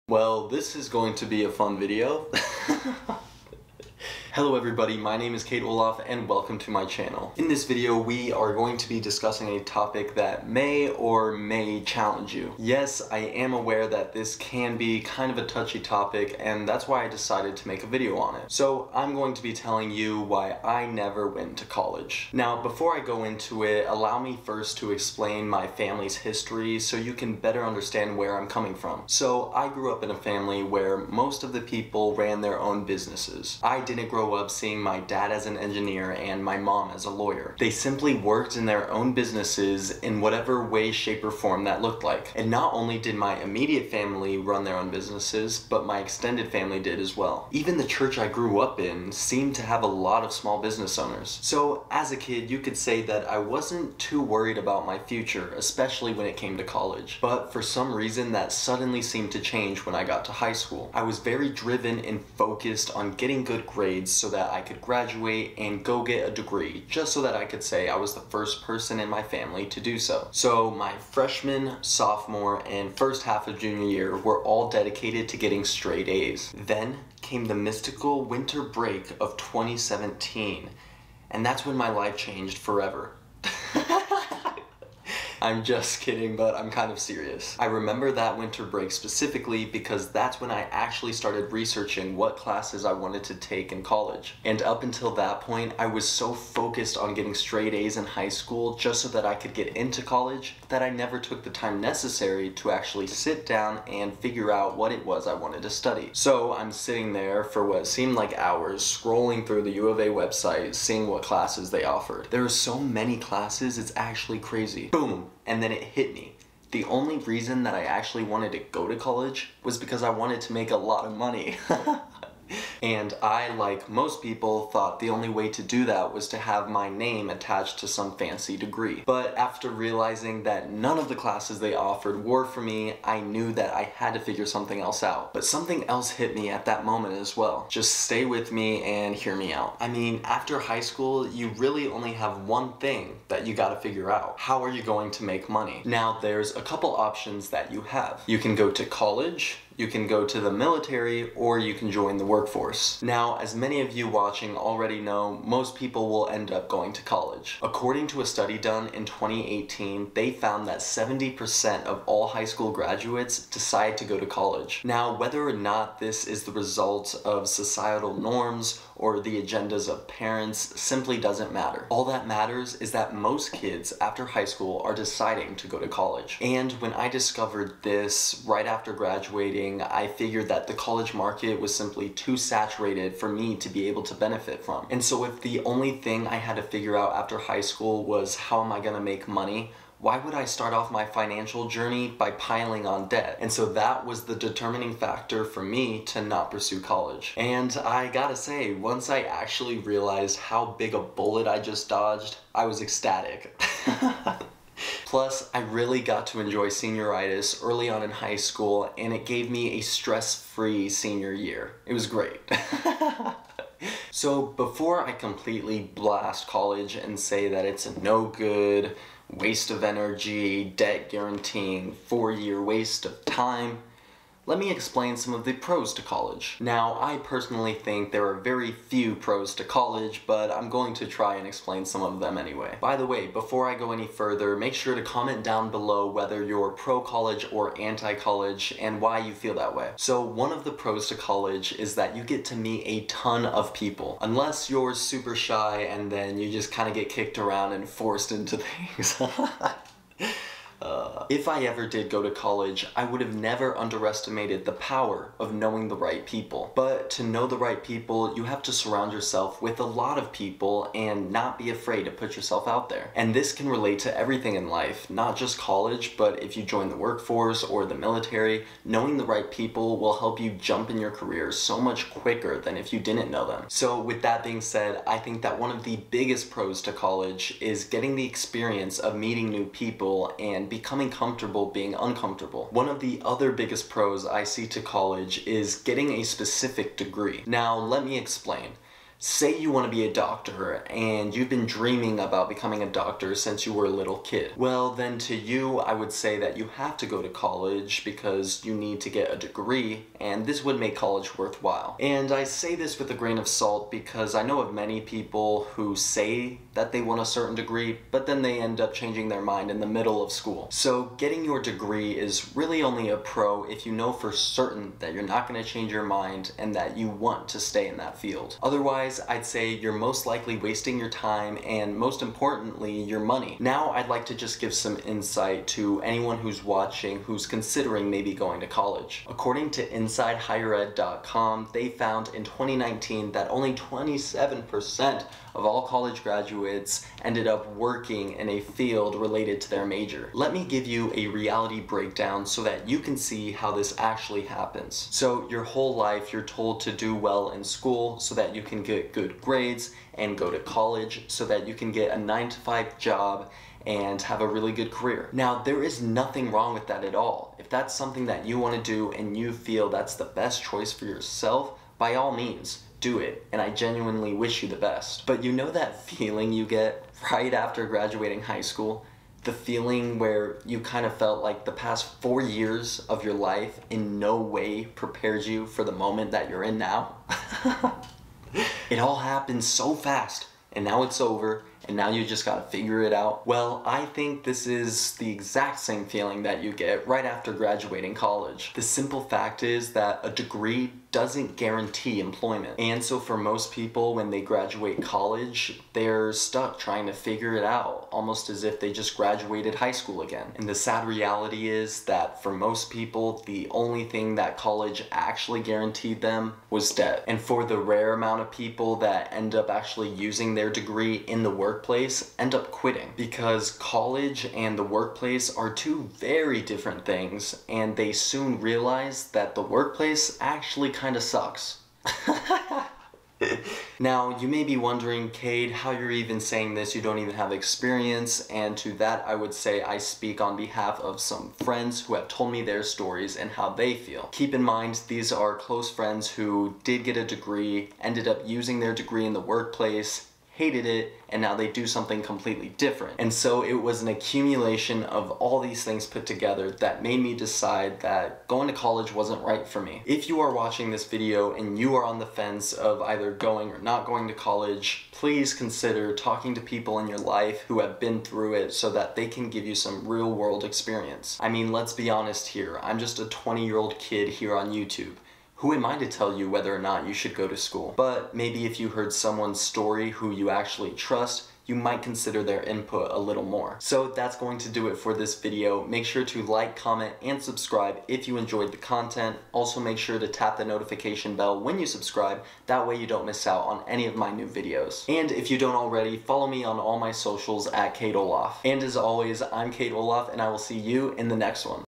Well, this is going to be a fun video. Hello everybody, my name is Kate Olaf and welcome to my channel. In this video we are going to be discussing a topic that may challenge you. Yes, I am aware that this can be kind of a touchy topic and that's why I decided to make a video on it. So I'm going to be telling you why I never went to college. Now before I go into it, allow me first to explain my family's history so you can better understand where I'm coming from. So I grew up in a family where most of the people ran their own businesses. I didn't grow up seeing my dad as an engineer and my mom as a lawyer. They simply worked in their own businesses in whatever way, shape, or form that looked like. And not only did my immediate family run their own businesses, but my extended family did as well. Even the church I grew up in seemed to have a lot of small business owners. So as a kid, you could say that I wasn't too worried about my future, especially when it came to college. But for some reason, that suddenly seemed to change when I got to high school. I was very driven and focused on getting good grades so that I could graduate and go get a degree, just so that I could say I was the first person in my family to do so. So my freshman, sophomore, and first half of junior year were all dedicated to getting straight A's. Then came the mystical winter break of 2017, and that's when my life changed forever. I'm just kidding, but I'm kind of serious. I remember that winter break specifically because that's when I actually started researching what classes I wanted to take in college. And up until that point, I was so focused on getting straight A's in high school just so that I could get into college that I never took the time necessary to actually sit down and figure out what it was I wanted to study. So I'm sitting there for what seemed like hours, scrolling through the U of A website, seeing what classes they offered. There are so many classes, it's actually crazy. Boom! And then it hit me. The only reason that I actually wanted to go to college was because I wanted to make a lot of money. And I, like most people, thought the only way to do that was to have my name attached to some fancy degree. But after realizing that none of the classes they offered were for me, I knew that I had to figure something else out. But something else hit me at that moment as well. Just stay with me and hear me out. I mean, after high school, you really only have one thing that you gotta figure out. How are you going to make money? Now, there's a couple options that you have. You can go to college, you can go to the military, or you can join the workforce. Now, as many of you watching already know, most people will end up going to college. According to a study done in 2018, they found that 70% of all high school graduates decide to go to college. Now, whether or not this is the result of societal norms or the agendas of parents simply doesn't matter. All that matters is that most kids after high school are deciding to go to college. And when I discovered this right after graduating, I figured that the college market was simply too saturated for me to be able to benefit from. And so if the only thing I had to figure out after high school was how am I gonna make money, why would I start off my financial journey by piling on debt? And so that was the determining factor for me to not pursue college. And I gotta say, once I actually realized how big a bullet I just dodged, I was ecstatic. Plus, I really got to enjoy senioritis early on in high school, and it gave me a stress-free senior year. It was great. So before I completely blast college and say that it's a no good, waste of energy, debt guaranteeing, 4-year waste of time, let me explain some of the pros to college. Now, I personally think there are very few pros to college, but I'm going to try and explain some of them anyway. By the way, before I go any further, make sure to comment down below whether you're pro-college or anti-college and why you feel that way. So one of the pros to college is that you get to meet a ton of people. Unless you're super shy and then you just kind of get kicked around and forced into things. If I ever did go to college, I would have never underestimated the power of knowing the right people. But to know the right people, you have to surround yourself with a lot of people and not be afraid to put yourself out there. And this can relate to everything in life, not just college, but if you join the workforce or the military, knowing the right people will help you jump in your career so much quicker than if you didn't know them. So with that being said, I think that one of the biggest pros to college is getting the experience of meeting new people and becoming comfortable being uncomfortable. One of the other biggest pros I see to college is getting a specific degree. Now, let me explain. Say you want to be a doctor and you've been dreaming about becoming a doctor since you were a little kid. Well, then to you, I would say that you have to go to college because you need to get a degree, and this would make college worthwhile. And I say this with a grain of salt because I know of many people who say that they want a certain degree, but then they end up changing their mind in the middle of school. So getting your degree is really only a pro if you know for certain that you're not going to change your mind and that you want to stay in that field. Otherwise, I'd say you're most likely wasting your time and, most importantly, your money. Now I'd like to just give some insight to anyone who's watching who's considering maybe going to college. According to InsideHigherEd.com, they found in 2019 that only 27% of all college graduates ended up working in a field related to their major. Let me give you a reality breakdown so that you can see how this actually happens. So your whole life you're told to do well in school so that you can get good grades and go to college so that you can get a 9-to-5 job and have a really good career. Now, there is nothing wrong with that at all. If that's something that you want to do and you feel that's the best choice for yourself, by all means, do it, and I genuinely wish you the best. But you know that feeling you get right after graduating high school? The feeling where you kind of felt like the past 4 years of your life in no way prepared you for the moment that you're in now? It all happened so fast, and now it's over, and now you just gotta figure it out. Well, I think this is the exact same feeling that you get right after graduating college. The simple fact is that a degree doesn't guarantee employment. And so for most people, when they graduate college, they're stuck trying to figure it out, almost as if they just graduated high school again. And the sad reality is that for most people, the only thing that college actually guaranteed them was debt. And for the rare amount of people that end up actually using their degree in the workplace, end up quitting. Because college and the workplace are two very different things, and they soon realize that the workplace actually kind of sucks. Now, you may be wondering, Cade, how you're even saying this, you don't even have experience, and to that I would say I speak on behalf of some friends who have told me their stories and how they feel. Keep in mind, these are close friends who did get a degree, ended up using their degree in the workplace, hated it, and now they do something completely different. And so it was an accumulation of all these things put together that made me decide that going to college wasn't right for me. If you are watching this video and you are on the fence of either going or not going to college, please consider talking to people in your life who have been through it so that they can give you some real world experience. I mean, let's be honest here, I'm just a 20-year-old kid here on YouTube. Who am I to tell you whether or not you should go to school? But maybe if you heard someone's story who you actually trust, you might consider their input a little more. So that's going to do it for this video. Make sure to like, comment, and subscribe if you enjoyed the content. Also make sure to tap the notification bell when you subscribe. That way you don't miss out on any of my new videos. And if you don't already, follow me on all my socials at Cade Olaf. And as always, I'm Cade Olaf, and I will see you in the next one.